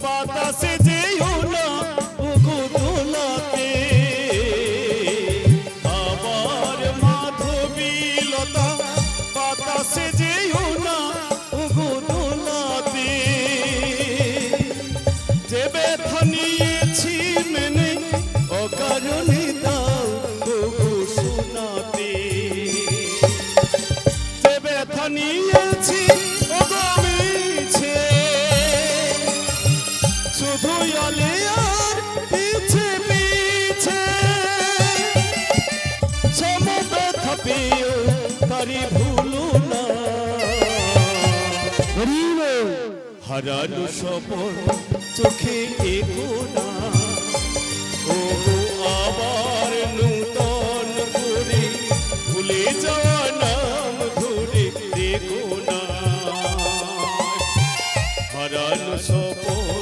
বাতাসে যেও না ওগো দোলাতে আবার মাধবীলতা বাতাসে যেও না ওগো দোলাতে যে ব্যথা নিয়েছি মেনে অকারণে দাও ওগো শোনাতে যে ব্যথা নিয়েছি ওগো মিছে শুধু অলে আর পিছে পিছে সম ব্যথা পেয়েও তারি ভুলো না হারানো সপন চোখে এগো না